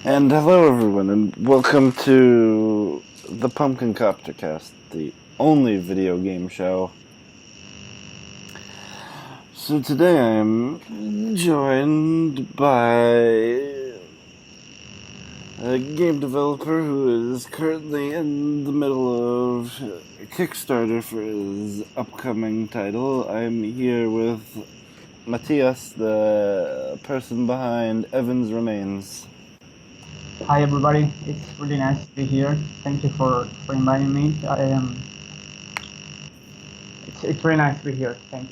And hello, everyone, and welcome to the Pumpkin Copter Cast, the only video game show. So today I am joined by a game developer who is currently in the middle of a Kickstarter for his upcoming title. I'm here with Matias, the person behind Evan's Remains. Hi everybody, it's really nice to be here. Thank you for inviting me. It's really nice to be here. Thank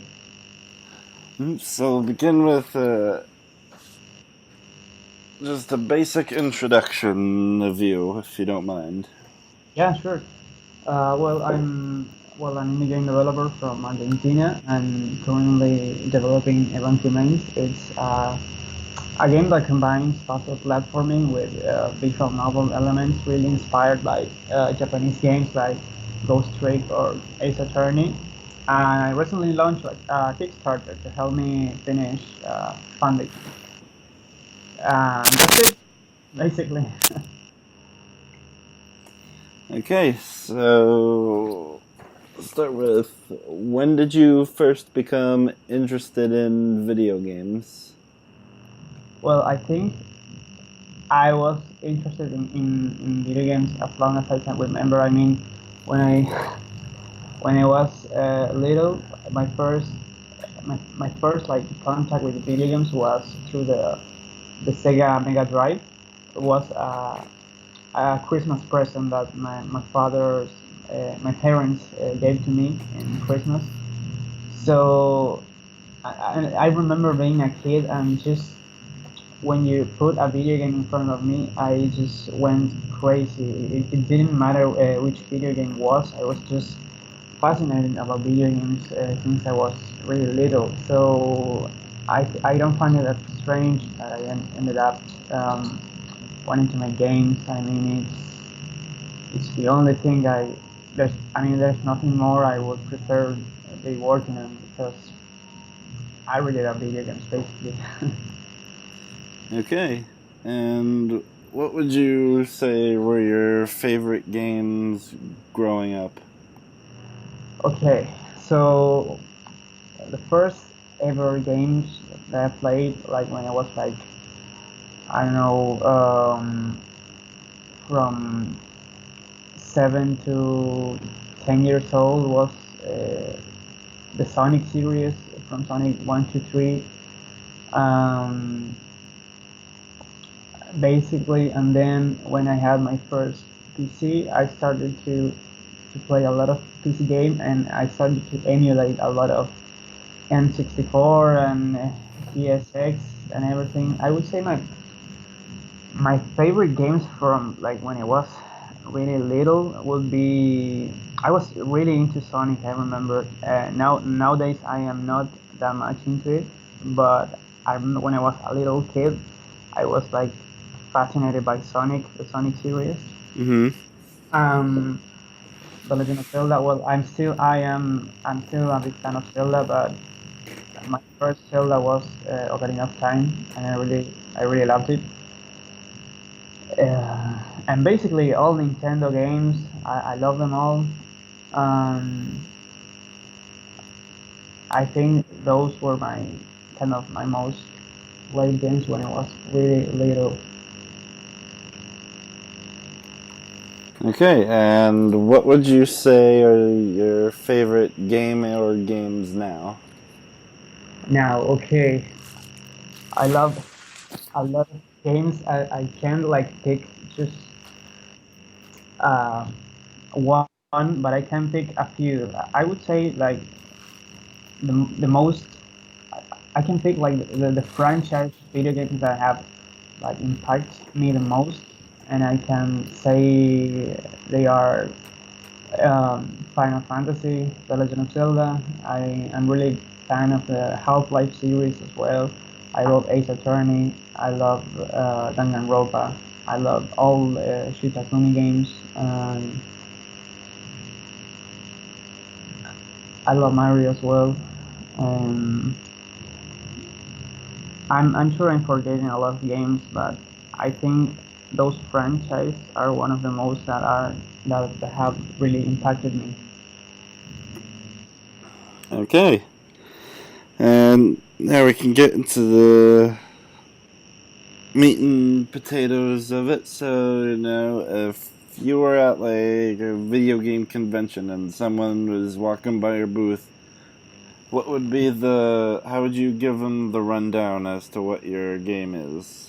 you. So we'll begin with just a basic introduction of you, if you don't mind. Yeah, sure. I'm an indie game developer from Argentina and currently developing Event Remains. It's a game that combines puzzle platforming with visual novel elements, really inspired by Japanese games like Ghost Trick or Ace Attorney. And I recently launched a Kickstarter to help me finish funding. That's it, basically. Okay, so let's start with when did you first become interested in video games? Well, I think I was interested in video games as long as I can remember. I mean, when I when I was little, my first like contact with video games was through the Sega Mega Drive. It was a Christmas present that my parents gave to me in Christmas. So I remember being a kid and just when you put a video game in front of me, I just went crazy. It didn't matter which video game was. I was just fascinated about video games since I was really little. So I don't find it that strange that I ended up wanting to make games. I mean, it's the only thing there's nothing more I would prefer be working on because I really love video games basically. Okay, and what would you say were your favorite games growing up? Okay, so the first ever games that I played, like when I was like, I don't know, from 7 to 10 years old, was the Sonic series from Sonic 1 to 3. Um, Basically, and then when I had my first PC, I started to play a lot of PC game, and I started to emulate a lot of N64 and PSX and everything. I would say my favorite games from like when I was really little would be I was really into Sonic. I remember. Nowadays I am not that much into it, but I remember when I was a little kid, I was like fascinated by Sonic, the Sonic series. Mm-hmm. Um, the Legend of Zelda. Well, I'm still a big fan of Zelda, but my first Zelda was Ocarina of Time, and I really loved it. And basically all Nintendo games, I love them all. Um, I think those were my most played games when I was really little. Okay, and what would you say are your favorite game or games now? Now, okay, I love a lot of games. I can't like pick just uh, one, but I can pick a few. I would say like the most I can pick like the franchise video games that have like impact me the most, and I can say they are Final Fantasy, The Legend of Zelda. I am really fan of the Half-Life series as well. I love Ace Attorney. I love Danganronpa. I love all Shu Takumi games. I love Mario as well. Um, I'm sure I'm forgetting a lot of games, but I think those franchises are one of the most that have really impacted me. Okay. And now we can get into the meat and potatoes of it. So, if you were at like a video game convention and someone was walking by your booth, what would be how would you give them the rundown as to what your game is?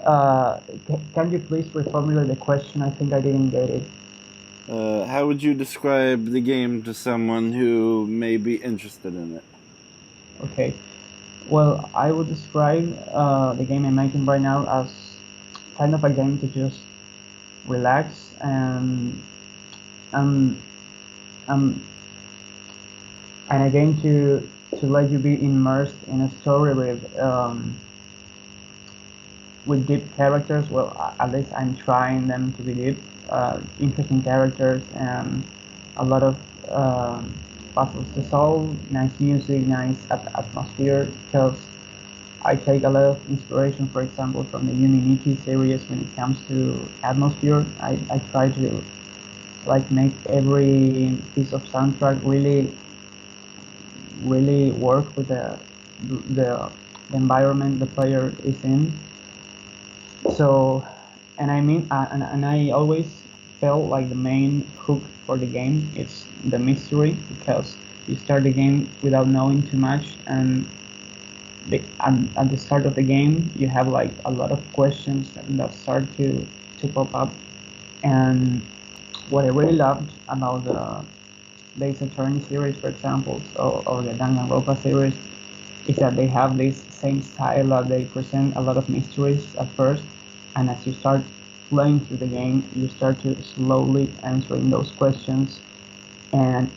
Uh, can you please reformulate the question? I think I didn't get it. How would you describe the game to someone who may be interested in it? Okay. Well, I would describe the game I'm making right now as kind of a game to just relax um, um, and a game to let you be immersed in a story with deep characters. Well, at least I'm trying them to be deep, interesting characters, and a lot of puzzles to solve, nice music, nice atmosphere. Because I take a lot of inspiration, for example, from the Unity series when it comes to atmosphere. I try to like make every piece of soundtrack really work with the, the environment the player is in. So, and I mean, and I always felt like the main hook for the game is the mystery, because you start the game without knowing too much, and at the start of the game you have like a lot of questions that start to pop up. And what I really loved about the Ace Attorney series, for example, or the Danganronpa series, is that they have this same style that they present a lot of mysteries at first, and as you start playing through the game, you start to slowly answering those questions, and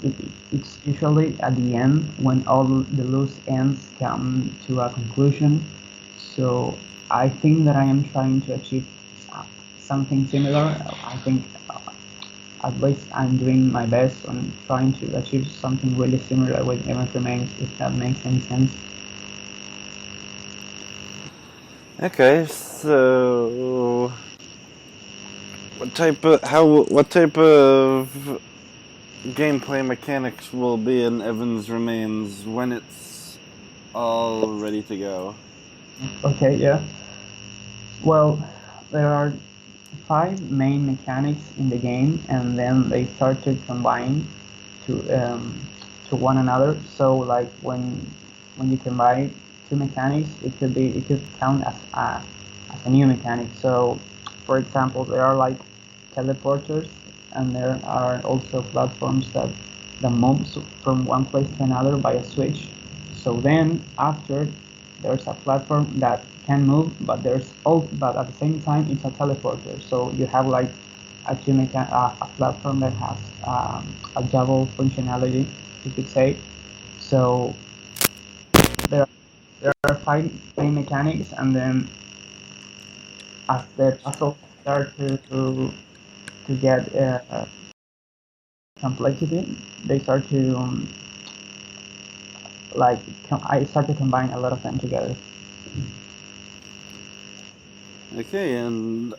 it's usually at the end when all the loose ends come to a conclusion. So I think that I am trying to achieve uh, something similar. I think at least I'm doing my best on trying to achieve something really similar with Event Remains, if that makes any sense. Okay, so what type of gameplay mechanics will be in Evans Remains when it's all ready to go? Okay, yeah. Well, there are five main mechanics in the game, and then they start to combine to um, to one another. So, like when you combine two mechanics, it could count as a new mechanic. So, for example, there are like teleporters, and there are also platforms that moves from one place to another by a switch. So then after there's a platform that can move, but at the same time it's a teleporter. So you have like a platform that has a double functionality, you could say. So there there are five main mechanics, and then as the puzzles start to get complexity, they start to like I start to combine a lot of them together. Okay, and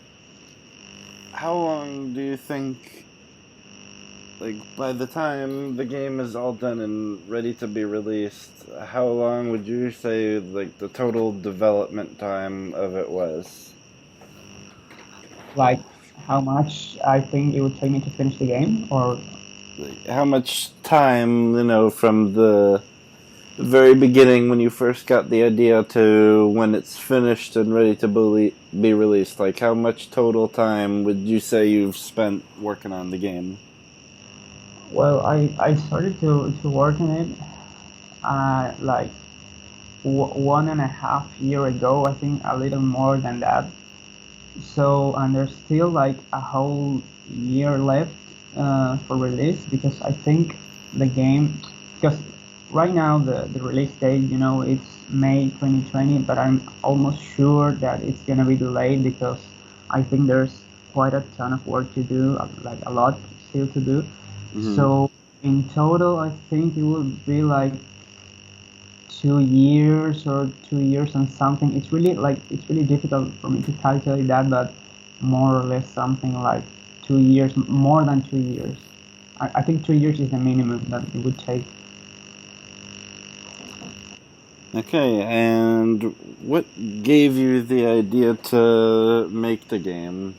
how long do you think, like, by the time the game is all done and ready to be released, how long would you say, like, the total development time of it was? Like how much I think it would take me to finish the game, or Like, how much time, from the very beginning when you first got the idea to when it's finished and ready to be released? Like, how much total time would you say you've spent working on the game? well, I started to work on it like 1.5 year ago. I think a little more than that. So, and there's still like a whole year left for release, because I think the game, because right now the release date, it's May 2020, but I'm almost sure that it's gonna be delayed, because I think there's quite a ton of work to do, like a lot still to do. Mm-hmm. So in total, I think it would be like 2 years or 2 years and something. It's really difficult for me to calculate that, but more or less something like 2 years, more than 2 years. I think 2 years is the minimum that it would take. Okay, and what gave you the idea to make the game?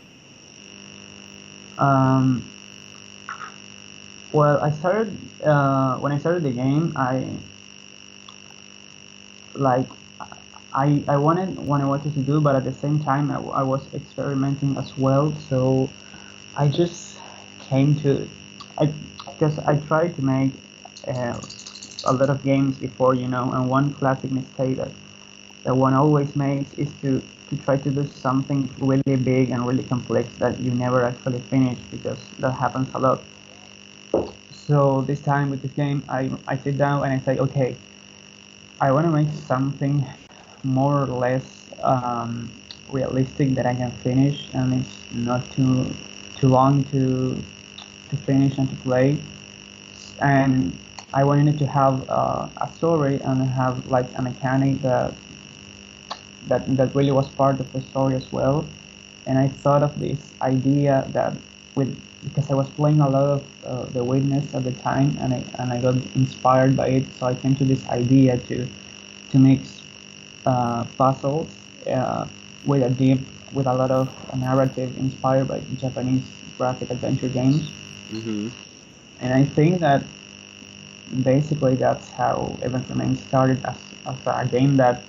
Well, I started when I started the game. Like I wanted what I wanted to do, but at the same time I was experimenting as well. So I just came to I because I tried to make uh, a lot of games before, and one classic mistake that one always makes is to try to do something really big and really complex that you never actually finish, because that happens a lot. So this time with this game, I sit down and I say, okay, I want to make something more or less realistic that I can finish, and it's not too long to finish and to play. And I wanted to have a story and have like a mechanic that really was part of the story as well. And I thought of this idea that with because I was playing a lot of The Witness at the time, and I got inspired by it. So I came to this idea to mix puzzles uh, with with a lot of narrative inspired by Japanese graphic adventure games. Mm-hmm. And I think that basically that's how Event Remains started as a game that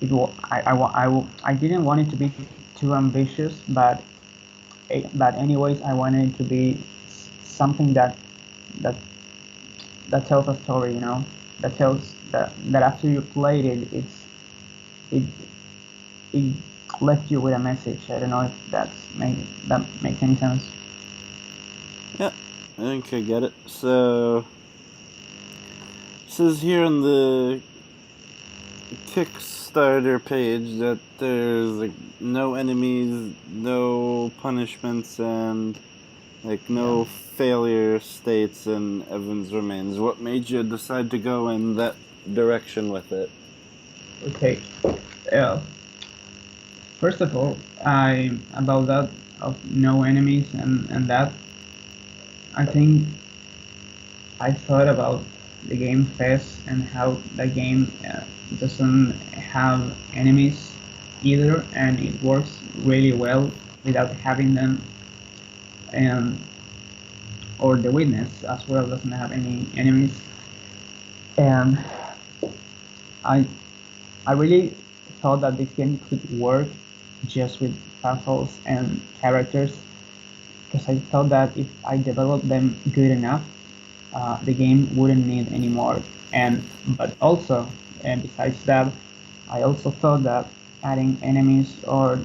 I didn't want it to be too ambitious, but anyways, I wanted it to be something that that tells a story, that tells that after you played it, it it left you with a message. I don't know if that makes any sense. Yeah, I think I get it. So, it says here on the Kickstarter page that there's like no enemies, no punishments, and like no Yeah. failure states in Evans Remains. What made you decide to go in that direction with it? Okay. Uh, First of all, I about that of no enemies and that I think I thought about the game Fez and how the game doesn't have enemies either, and it works really well without having them. And or The Witness as well doesn't have any enemies. And I I really thought that this game could work just with puzzles and characters, because I thought that if I developed them good enough, the game wouldn't need any more. But also, and besides that, I also thought that adding enemies or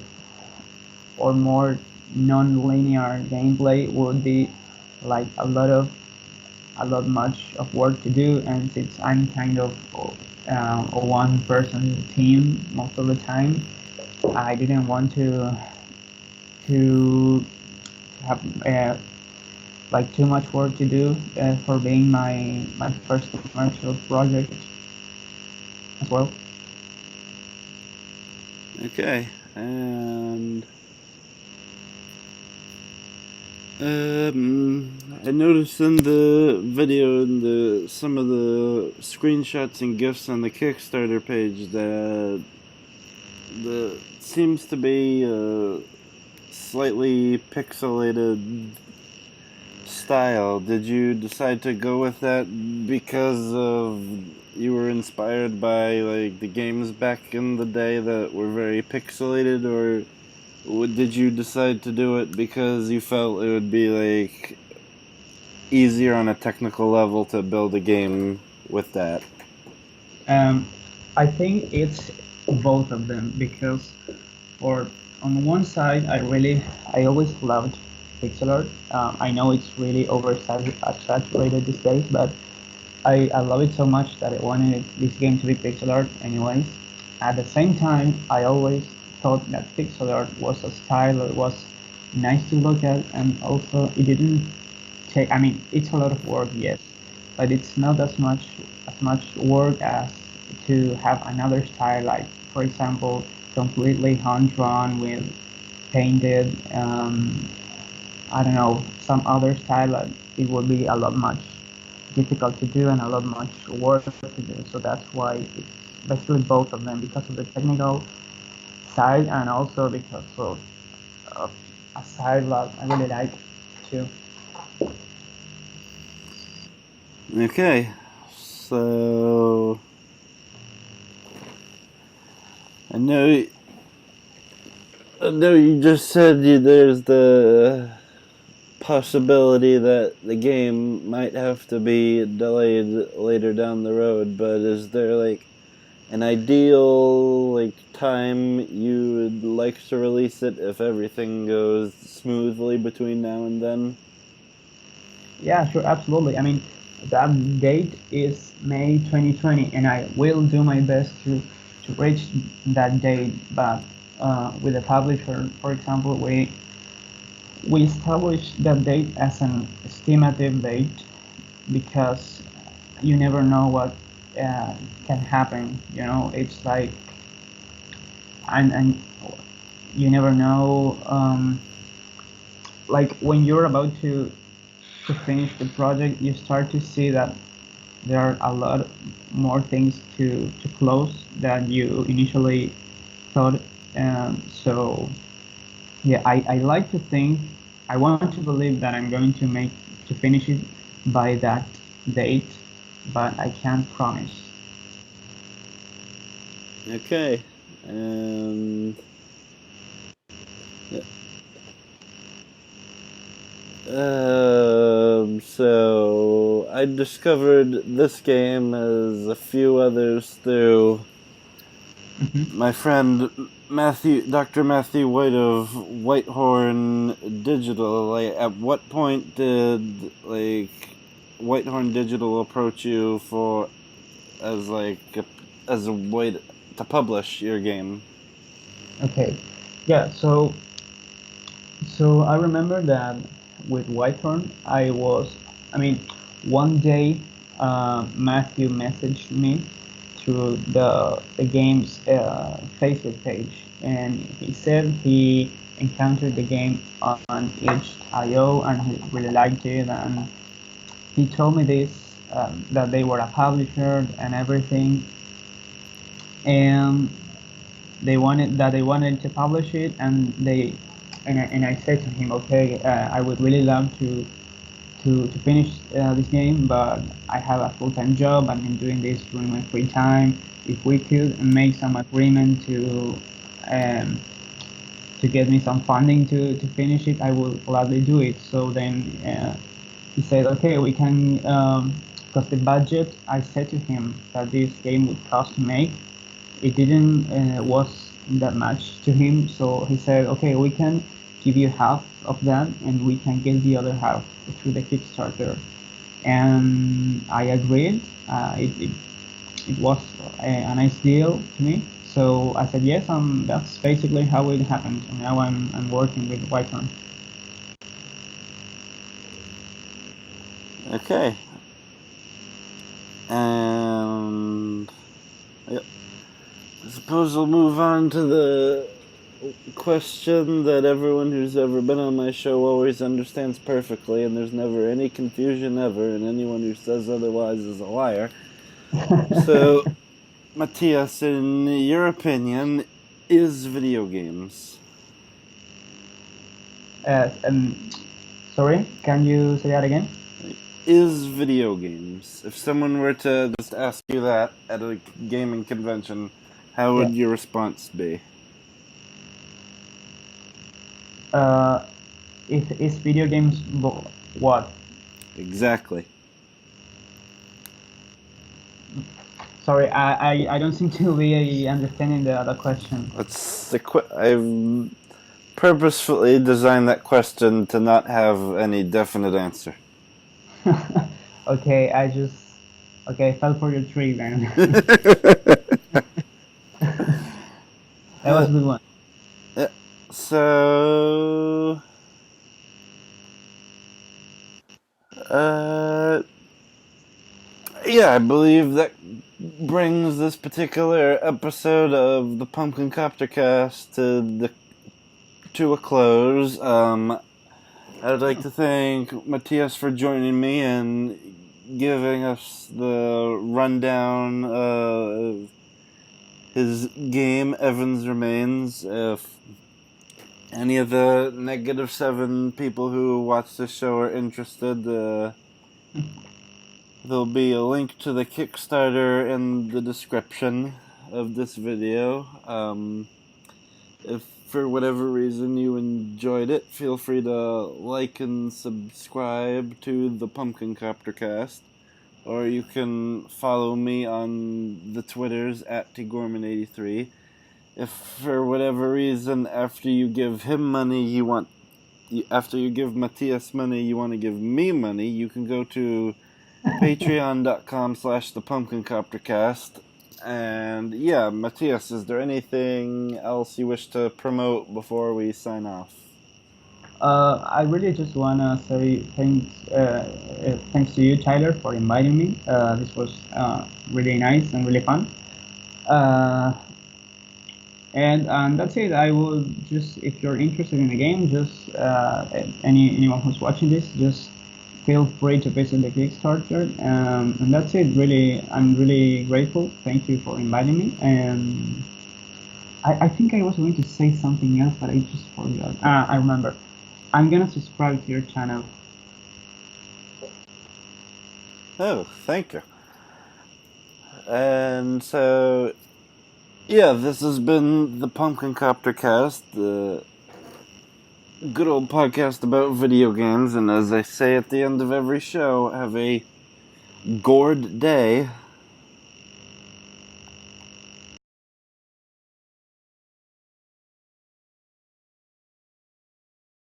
more non-linear gameplay would be like a lot much of work to do. And since I'm kind of a one-person team most of the time, I didn't want to have like too much work to do for being my first commercial project as well. Okay, and I noticed in the video and some of the screenshots and gifs on the Kickstarter page that the seems to be a slightly pixelated style. Did you decide to go with that because of you were inspired by like the games back in the day that were very pixelated, or did you decide to do it because you felt it would be like easier on a technical level to build a game with that? Um, I think it's both of them, because for on one side, I always loved pixel art. I know it's really oversaturated these days, but I love it so much that I wanted this game to be pixel art anyways. At the same time, I always thought that pixel art was a style that was nice to look at, and also it didn't I mean, it's a lot of work, yes, but it's not as much work to have another style, like for example, completely hand drawn with painted. I don't know, some other style, it would be a lot much difficult to do and a lot much work to do. So that's why it's basically both of them, because of the technical side and also because of a side that I really like too. Okay, so I know you just said there's the possibility that the game might have to be delayed later down the road, but is there like an ideal time you would like to release it if everything goes smoothly between now and then? Yeah, sure, absolutely. I mean, that date is May 2020, and I will do my best to reach that date. But with the publisher, for example, we established that date as an estimative date because you never know what can happen. You know, it's like, and you never know. Like when you're about to finish the project, you start to see that there are a lot more things to close than you initially thought. So yeah, I like to think, I want to believe that I'm going to finish it by that date, but I can't promise. Okay, and so I discovered this game as a few others through Hmm. my friend Dr. Matthew White of Whitehorn Digital. Like, at what point did Whitehorn Digital approach you for as a way to publish your game? Okay, yeah. So I remember that with Whitehorn, I mean, one day Matthew messaged me through the game's Facebook page, and he said he encountered the game on itch.io and he really liked it, and he told me this, that they were a publisher and everything, and they wanted to publish it, and I said to him, okay, I would really love to finish this game, but I have a full-time job. I've been doing this during my free time. If we could make some agreement um, to get me some funding to finish it, I will gladly do it. So then he said, okay, we can, because the budget I said to him that this game would cost to make, it didn't was that much to him. So he said, okay, we can give you half of that, and we can get the other half through the Kickstarter. And I agreed. It was a nice deal to me. So I said yes, and that's basically how it happened. And now I'm working with Whitehorn. Okay, and yep. I suppose we'll move on to the question that everyone who's ever been on my show always understands perfectly, and there's never any confusion ever, and anyone who says otherwise is a liar. So, Matias, in your opinion, is video games? Um, Sorry, can you say that again? Is video games? If someone were to just ask you that at a gaming convention, how Yeah. would your response be? Uh, if is video games what? Exactly. Sorry, I don't seem to be understanding the question. I've purposefully designed that question to not have any definite answer. Okay, okay, I fell for your trick then. That was a good one. Yeah. So, uh, yeah, I believe that brings this particular episode of the Pumpkin Copter Cast to a close. I'd like to thank Matias for joining me and giving us the rundown of his game, Evans Remains. If any of the -7 people who watch this show are interested, there'll be a link to the Kickstarter in the description of this video. If for whatever reason you enjoyed it, feel free to like and subscribe to the Pumpkin Copter Cast, or you can follow me on the Twitters at tgorman83. If for whatever reason after you give him money after you give Matias money you want to give me money, you can go to patreon.com/thepumpkincoptercast. And yeah, Matias, is there anything else you wish to promote before we sign off? I really just wanna say thanks to you, Tyler, for inviting me. This was really nice and really fun. And that's it. I will just, if you're interested in the game, just anyone who's watching this, just feel free to visit the Kickstarter. And that's it. Really, I'm really grateful. Thank you for inviting me. And I think I was going to say something else, but I just forgot. I remember. I'm gonna subscribe to your channel. Oh, thank you. And so, yeah, this has been the Pumpkin Copter Cast, the good old podcast about video games. And as I say at the end of every show, have a gourd day.